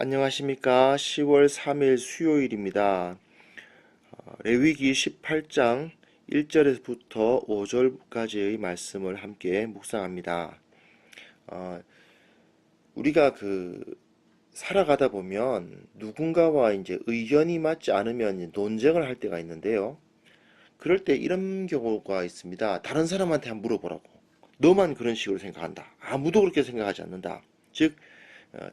안녕하십니까. 10월 3일 수요일입니다. 레위기 18장 1절에서부터 5절까지의 말씀을 함께 묵상합니다. 어, 우리가 살아가다 보면 누군가와 이제 의견이 맞지 않으면 논쟁을 할 때가 있는데요. 그럴 때 이런 경우가 있습니다. 다른 사람한테 한번 물어보라고. 너만 그런 식으로 생각한다. 아무도 그렇게 생각하지 않는다. 즉,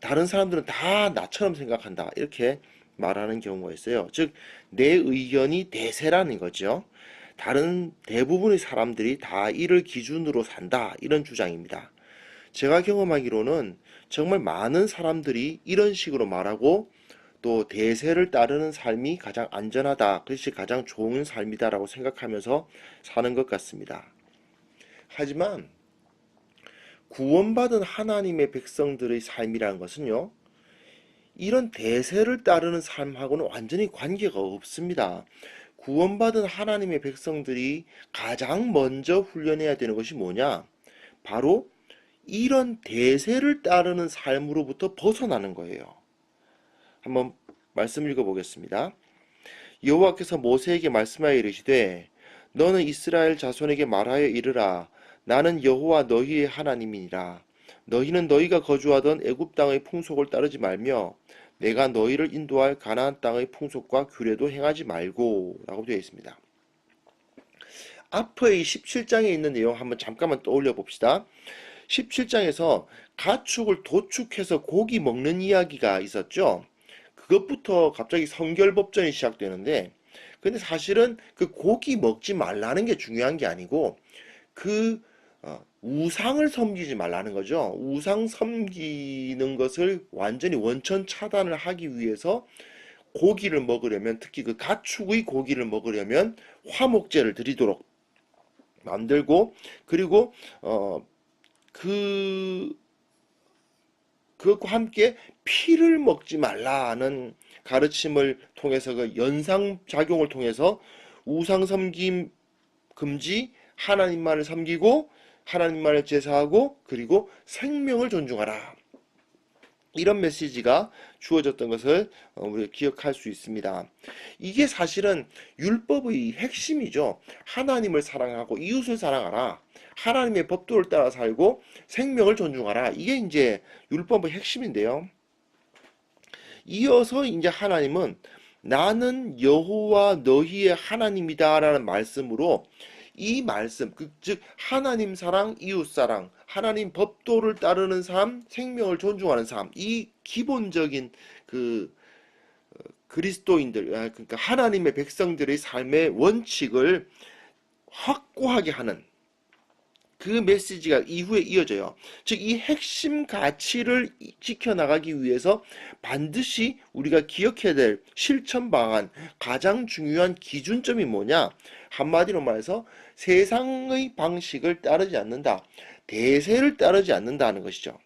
다른 사람들은 다 나처럼 생각한다. 이렇게 말하는 경우가 있어요. 즉, 내 의견이 대세라는 거죠. 다른 대부분의 사람들이 다 이를 기준으로 산다. 이런 주장입니다. 제가 경험하기로는 정말 많은 사람들이 이런 식으로 말하고 또 대세를 따르는 삶이 가장 안전하다. 그것이 가장 좋은 삶이다라고 생각하면서 사는 것 같습니다. 하지만 구원받은 하나님의 백성들의 삶이라는 것은요, 이런 대세를 따르는 삶하고는 완전히 관계가 없습니다. 구원받은 하나님의 백성들이 가장 먼저 훈련해야 되는 것이 뭐냐? 바로 이런 대세를 따르는 삶으로부터 벗어나는 거예요. 한번 말씀 읽어보겠습니다. 여호와께서 모세에게 말씀하여 이르시되 너는 이스라엘 자손에게 말하여 이르라. 나는 여호와 너희의 하나님이니라. 너희는 너희가 거주하던 애굽 땅의 풍속을 따르지 말며 내가 너희를 인도할 가나안 땅의 풍속과 규례도 행하지 말고 라고 되어 있습니다. 앞의 17장에 있는 내용 한번 잠깐만 떠올려 봅시다. 17장에서 가축을 도축해서 고기 먹는 이야기가 있었죠. 그것부터 갑자기 성결법전이 시작되는데, 근데 사실은 그 고기 먹지 말라는 게 중요한 게 아니고 그 우상을 섬기지 말라는 거죠. 우상 섬기는 것을 완전히 원천 차단을 하기 위해서 고기를 먹으려면, 특히 그 가축의 고기를 먹으려면 화목제를 드리도록 만들고, 그리고 그 그것과 함께 피를 먹지 말라는 가르침을 통해서, 그 연상작용을 통해서 우상 섬김 금지, 하나님만을 섬기고 하나님만을 제사하고 그리고 생명을 존중하라. 이런 메시지가 주어졌던 것을 우리가 기억할 수 있습니다. 이게 사실은 율법의 핵심이죠. 하나님을 사랑하고 이웃을 사랑하라. 하나님의 법도를 따라 살고 생명을 존중하라. 이게 이제 율법의 핵심인데요. 이어서 이제 하나님은 나는 여호와 너희의 하나님이다라는 말씀으로 이 말씀, 즉 하나님 사랑, 이웃 사랑, 하나님 법도를 따르는 삶, 생명을 존중하는 삶, 이 기본적인 그 그리스도인들, 그러니까 하나님의 백성들의 삶의 원칙을 확고하게 하는 그 메시지가 이후에 이어져요. 즉, 이 핵심 가치를 지켜나가기 위해서 반드시 우리가 기억해야 될 실천 방안, 가장 중요한 기준점이 뭐냐? 한마디로 말해서 세상의 방식을 따르지 않는다. 대세를 따르지 않는다는 것이죠.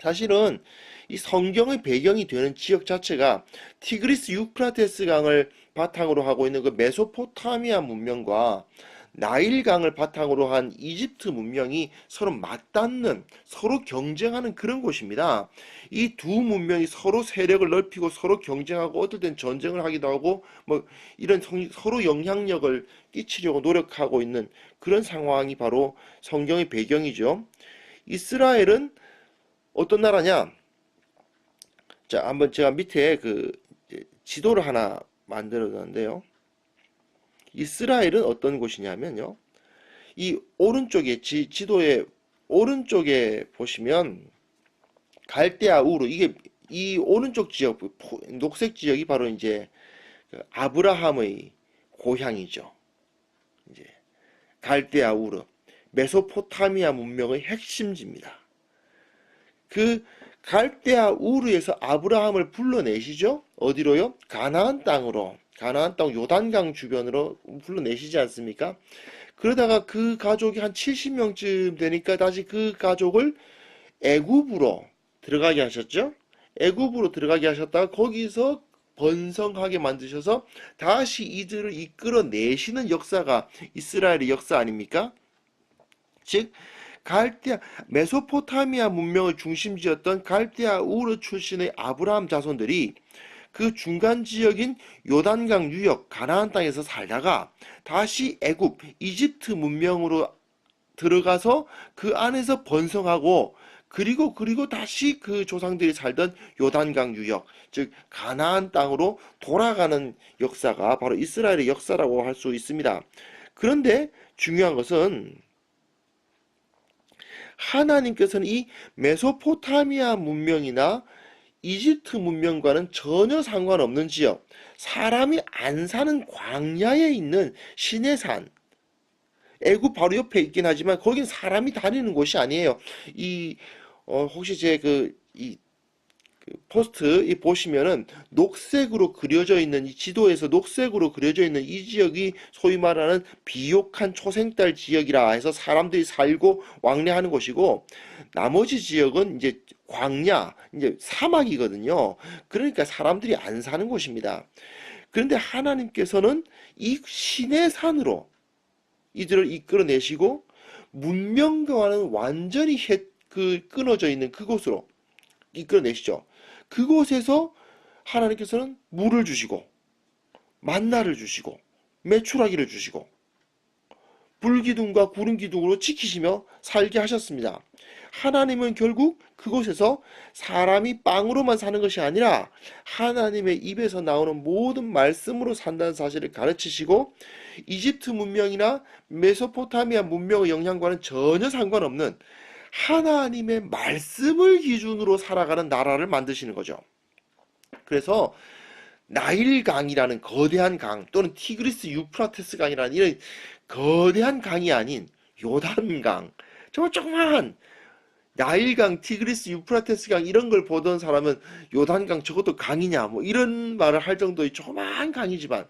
사실은 이 성경의 배경이 되는 지역 자체가 티그리스 유프라테스 강을 바탕으로 하고 있는 그 메소포타미아 문명과 나일강을 바탕으로 한 이집트 문명이 서로 맞닿는, 서로 경쟁하는 그런 곳입니다. 이 두 문명이 서로 세력을 넓히고 서로 경쟁하고 어떨 땐 전쟁을 하기도 하고 뭐 이런 서로 영향력을 끼치려고 노력하고 있는 그런 상황이 바로 성경의 배경이죠. 이스라엘은 어떤 나라냐? 자, 한번 제가 밑에 지도를 하나 만들어 놨는데요. 이스라엘은 어떤 곳이냐면요. 이 오른쪽에 지도의 오른쪽에 보시면 갈대아 우르, 이게 이 오른쪽 지역, 녹색 지역이 바로 이제 아브라함의 고향이죠. 이제 갈대아 우르, 메소포타미아 문명의 핵심지입니다. 그 갈대아 우르에서 아브라함을 불러내시죠. 어디로요? 가나안 땅으로. 가나안 땅 요단강 주변으로 불러내시지 않습니까? 그러다가 그 가족이 한 70명쯤 되니까 다시 그 가족을 애굽으로 들어가게 하셨죠. 애굽으로 들어가게 하셨다가 거기서 번성하게 만드셔서 다시 이들을 이끌어내시는 역사가 이스라엘의 역사 아닙니까? 즉 갈대아 메소포타미아 문명의 중심지였던 갈대아 우르 출신의 아브라함 자손들이 그 중간 지역인 요단강 유역 가나안 땅에서 살다가 다시 애굽 이집트 문명으로 들어가서 그 안에서 번성하고 그리고 다시 그 조상들이 살던 요단강 유역, 즉 가나안 땅으로 돌아가는 역사가 바로 이스라엘의 역사라고 할 수 있습니다. 그런데 중요한 것은 하나님께서는 이 메소포타미아 문명이나 이집트 문명과는 전혀 상관없는 지역, 사람이 안 사는 광야에 있는 시내산, 애굽 바로 옆에 있긴 하지만 거긴 사람이 다니는 곳이 아니에요. 이 혹시 제 포스트 이 보시면은 녹색으로 그려져 있는 이 지도에서 녹색으로 그려져 있는 이 지역이 소위 말하는 비옥한 초생달 지역이라 해서 사람들이 살고 왕래하는 곳이고 나머지 지역은 이제 광야, 이제 사막이거든요. 그러니까 사람들이 안 사는 곳입니다. 그런데 하나님께서는 이 시내 산으로 이들을 이끌어내시고 문명과는 완전히 끊어져 있는 그곳으로 이끌어내시죠. 그곳에서 하나님께서는 물을 주시고 만나를 주시고 메추라기를 주시고 불기둥과 구름기둥으로 지키시며 살게 하셨습니다. 하나님은 결국 그곳에서 사람이 빵으로만 사는 것이 아니라 하나님의 입에서 나오는 모든 말씀으로 산다는 사실을 가르치시고 이집트 문명이나 메소포타미아 문명의 영향과는 전혀 상관없는 하나님의 말씀을 기준으로 살아가는 나라를 만드시는 거죠. 그래서 나일강이라는 거대한 강 또는 티그리스 유프라테스 강이라는 이런 거대한 강이 아닌 요단강, 정말 조그마한 나일강, 티그리스 유프라테스 강 이런 걸 보던 사람은 요단강 저것도 강이냐 뭐 이런 말을 할 정도의 조그마한 강이지만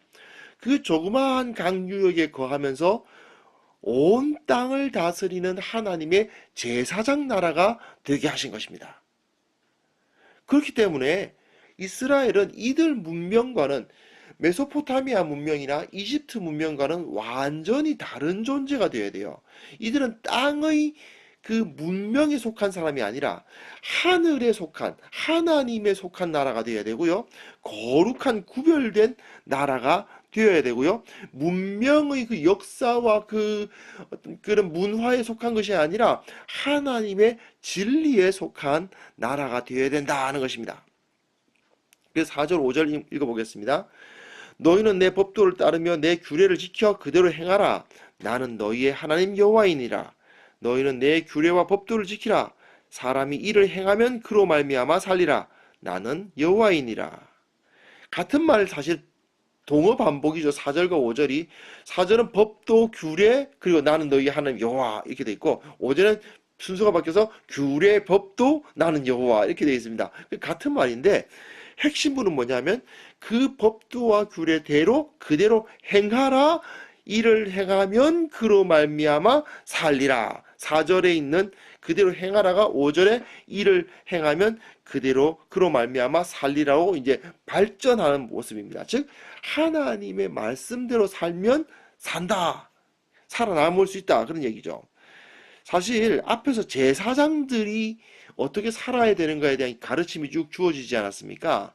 그 조그마한 강 유역에 거하면서 온 땅을 다스리는 하나님의 제사장 나라가 되게 하신 것입니다. 그렇기 때문에 이스라엘은 이들 문명과는 메소포타미아 문명이나 이집트 문명과는 완전히 다른 존재가 되어야 돼요. 이들은 땅의 그 문명에 속한 사람이 아니라 하늘에 속한 하나님에 속한 나라가 되어야 되고요. 거룩한 구별된 나라가 되어야 되고요. 문명의 그 역사와 그런 문화에 속한 것이 아니라 하나님의 진리에 속한 나라가 되어야 된다는 것입니다. 그래서 4절 5절 읽어보겠습니다. 너희는 내 법도를 따르며 내 규례를 지켜 그대로 행하라. 나는 너희의 하나님 여호와이니라. 너희는 내 규례와 법도를 지키라. 사람이 이를 행하면 그로 말미암아 살리라. 나는 여호와이니라. 같은 말 사실 동어 반복이죠. 4절과 5절이 4절은 법도 규례 그리고 나는 너희 하나님 여호와 이렇게 돼 있고 5절은 순서가 바뀌어서 규례 법도 나는 여호와 이렇게 되어 있습니다. 같은 말인데 핵심부는 뭐냐면 그 법도와 규례대로 그대로 행하라. 이를 행하면 그로 말미암아 살리라. 4절에 있는 그대로 행하라가 5절에 이를 행하면 그대로 그로 말미암아 살리라고 이제 발전하는 모습입니다. 즉 하나님의 말씀대로 살면 산다. 살아남을 수 있다. 그런 얘기죠. 사실 앞에서 제사장들이 어떻게 살아야 되는가에 대한 가르침이 쭉 주어지지 않았습니까?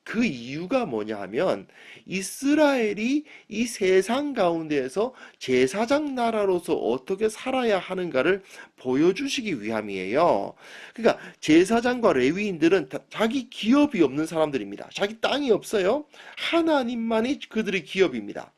그 이유가 뭐냐 하면 이스라엘이 이 세상 가운데에서 제사장 나라로서 어떻게 살아야 하는가를 보여주시기 위함이에요. 그러니까 제사장과 레위인들은 자기 기업이 없는 사람들입니다. 자기 땅이 없어요. 하나님만이 그들의 기업입니다.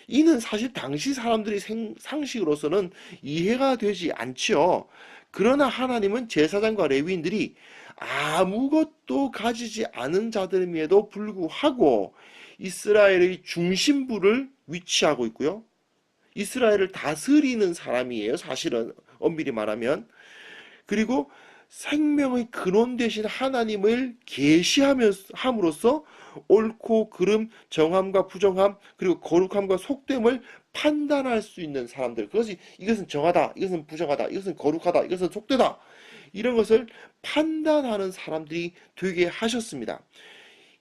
이는 사실 당시 사람들이 상식으로서는 이해가 되지 않죠. 그러나 하나님은 제사장과 레위인들이 아무것도 가지지 않은 자들임에도 불구하고 이스라엘의 중심부를 위치하고 있고요. 이스라엘을 다스리는 사람이에요. 사실은 엄밀히 말하면. 그리고 생명의 근원 되신 하나님을 계시함으로써 옳고 그름, 정함과 부정함, 그리고 거룩함과 속됨을 판단할 수 있는 사람들. 이것은 정하다, 이것은 부정하다, 이것은 거룩하다, 이것은 속되다. 이런 것을 판단하는 사람들이 되게 하셨습니다.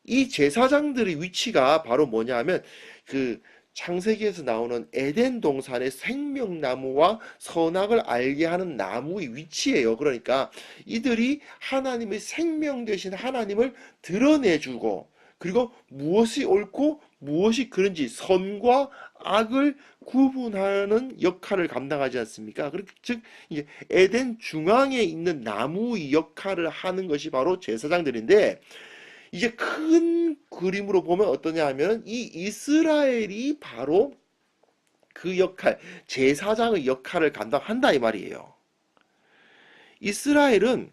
이 제사장들의 위치가 바로 뭐냐 하면 그 창세기에서 나오는 에덴 동산의 생명나무와 선악을 알게 하는 나무의 위치예요. 그러니까 이들이 하나님의 생명 되신 하나님을 드러내주고, 그리고 무엇이 옳고 무엇이 그른지 선과 악을 구분하는 역할을 감당하지 않습니까? 즉 이제 에덴 중앙에 있는 나무의 역할을 하는 것이 바로 제사장들인데, 이제 큰 그림으로 보면 어떠냐 하면 이 이스라엘이 바로 그 역할, 제사장의 역할을 감당한다 이 말이에요. 이스라엘은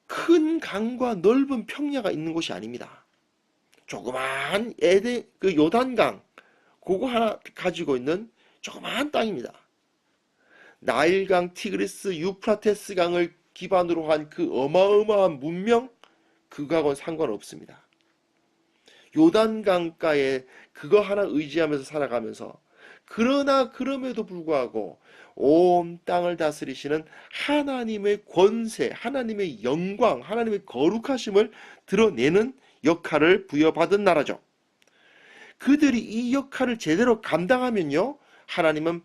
큰 강과 넓은 평야가 있는 곳이 아닙니다. 조그마한 에덴 그 요단강 그거 하나 가지고 있는 조그마한 땅입니다. 나일강, 티그리스, 유프라테스 강을 기반으로 한 그 어마어마한 문명, 그거하고는 상관없습니다. 요단강가에 그거 하나 의지하면서 살아가면서, 그러나 그럼에도 불구하고 온 땅을 다스리시는 하나님의 권세, 하나님의 영광, 하나님의 거룩하심을 드러내는 역할을 부여받은 나라죠. 그들이 이 역할을 제대로 감당하면요, 하나님은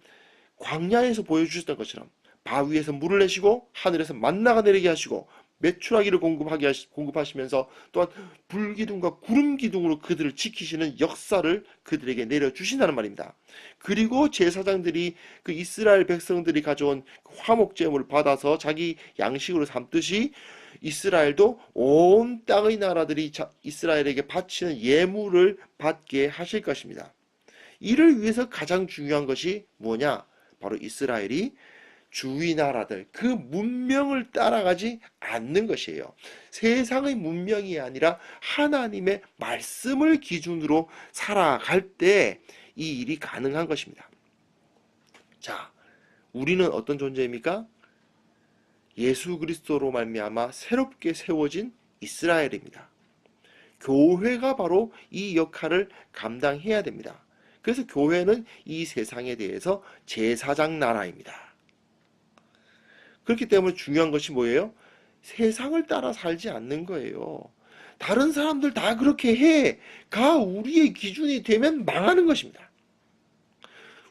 광야에서 보여주셨던 것처럼 바위에서 물을 내시고 하늘에서 만나가 내리게 하시고 메추라기를 공급하시면서 또한 불기둥과 구름기둥으로 그들을 지키시는 역사를 그들에게 내려주신다는 말입니다. 그리고 제사장들이 그 이스라엘 백성들이 가져온 화목제물을 받아서 자기 양식으로 삼듯이 이스라엘도 온 땅의 나라들이 이스라엘에게 바치는 예물을 받게 하실 것입니다. 이를 위해서 가장 중요한 것이 뭐냐? 바로 이스라엘이 주위 나라들 그 문명을 따라가지 않는 것이에요. 세상의 문명이 아니라 하나님의 말씀을 기준으로 살아갈 때 이 일이 가능한 것입니다. 자, 우리는 어떤 존재입니까? 예수 그리스도로 말미암아 새롭게 세워진 이스라엘입니다. 교회가 바로 이 역할을 감당해야 됩니다. 그래서 교회는 이 세상에 대해서 제사장 나라입니다. 그렇기 때문에 중요한 것이 뭐예요? 세상을 따라 살지 않는 거예요. 다른 사람들 다 그렇게 해. 가 우리의 기준이 되면 망하는 것입니다.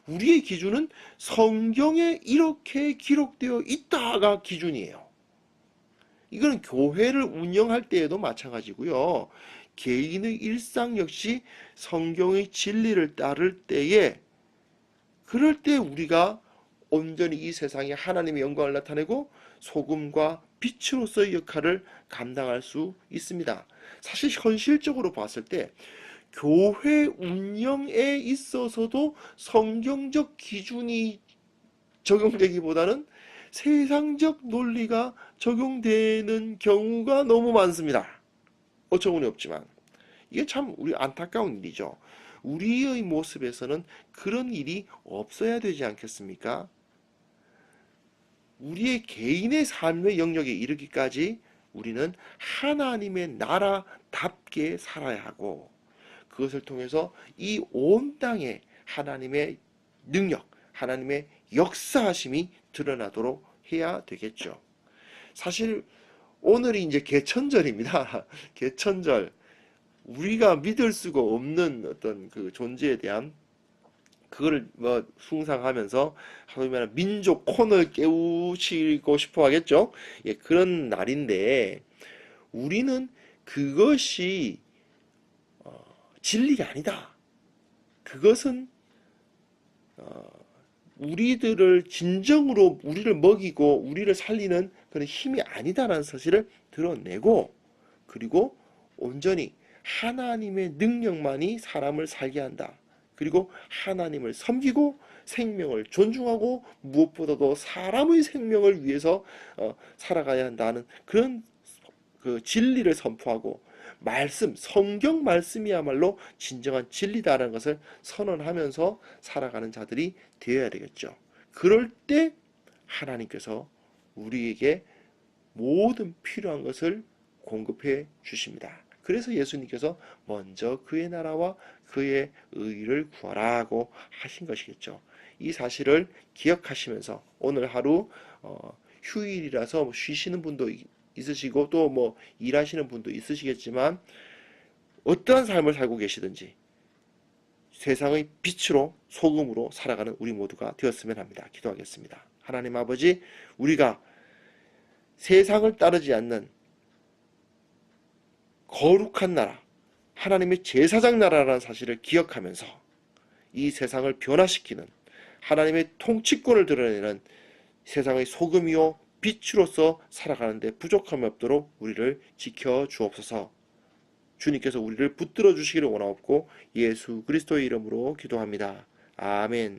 우리의 기준은 성경에 이렇게 기록되어 있다가 기준이에요. 이건 교회를 운영할 때에도 마찬가지고요. 개인의 일상 역시 성경의 진리를 따를 때에, 그럴 때 우리가 온전히 이 세상에 하나님의 영광을 나타내고 소금과 빛으로서의 역할을 감당할 수 있습니다. 사실 현실적으로 봤을 때 교회 운영에 있어서도 성경적 기준이 적용되기보다는 세상적 논리가 적용되는 경우가 너무 많습니다. 어처구니 없지만 이게 참 우리 안타까운 일이죠. 우리의 모습에서는 그런 일이 없어야 되지 않겠습니까? 우리의 개인의 삶의 영역에 이르기까지 우리는 하나님의 나라답게 살아야 하고, 그것을 통해서 이 온 땅에 하나님의 능력, 하나님의 역사하심이 드러나도록 해야 되겠죠. 사실 오늘이 이제 개천절입니다. 개천절. 우리가 믿을 수가 없는 어떤 그 존재에 대한 그거를 뭐 숭상하면서 소위 말하는 민족 혼을 깨우치고 싶어 하겠죠. 예, 그런 날인데 우리는 그것이 진리가 아니다. 그것은 우리들을 진정으로 우리를 먹이고 우리를 살리는 그런 힘이 아니다라는 사실을 드러내고, 그리고 온전히 하나님의 능력만이 사람을 살게 한다. 그리고 하나님을 섬기고 생명을 존중하고 무엇보다도 사람의 생명을 위해서 살아가야 한다는 그런 그 진리를 선포하고, 말씀, 성경 말씀이야말로 진정한 진리다라는 것을 선언하면서 살아가는 자들이 되어야 되겠죠. 그럴 때 하나님께서 우리에게 모든 필요한 것을 공급해 주십니다. 그래서 예수님께서 먼저 그의 나라와 그의 의를 구하라고 하신 것이겠죠. 이 사실을 기억하시면서 오늘 하루 휴일이라서 쉬시는 분도 있으시고 또 뭐 일하시는 분도 있으시겠지만, 어떠한 삶을 살고 계시든지 세상의 빛으로 소금으로 살아가는 우리 모두가 되었으면 합니다. 기도하겠습니다. 하나님 아버지, 우리가 세상을 따르지 않는 거룩한 나라, 하나님의 제사장 나라라는 사실을 기억하면서 이 세상을 변화시키는 하나님의 통치권을 드러내는 세상의 소금이요 빛으로서 살아가는데 부족함이 없도록 우리를 지켜 주옵소서. 주님께서 우리를 붙들어 주시기를 원하옵고 예수 그리스도의 이름으로 기도합니다. 아멘.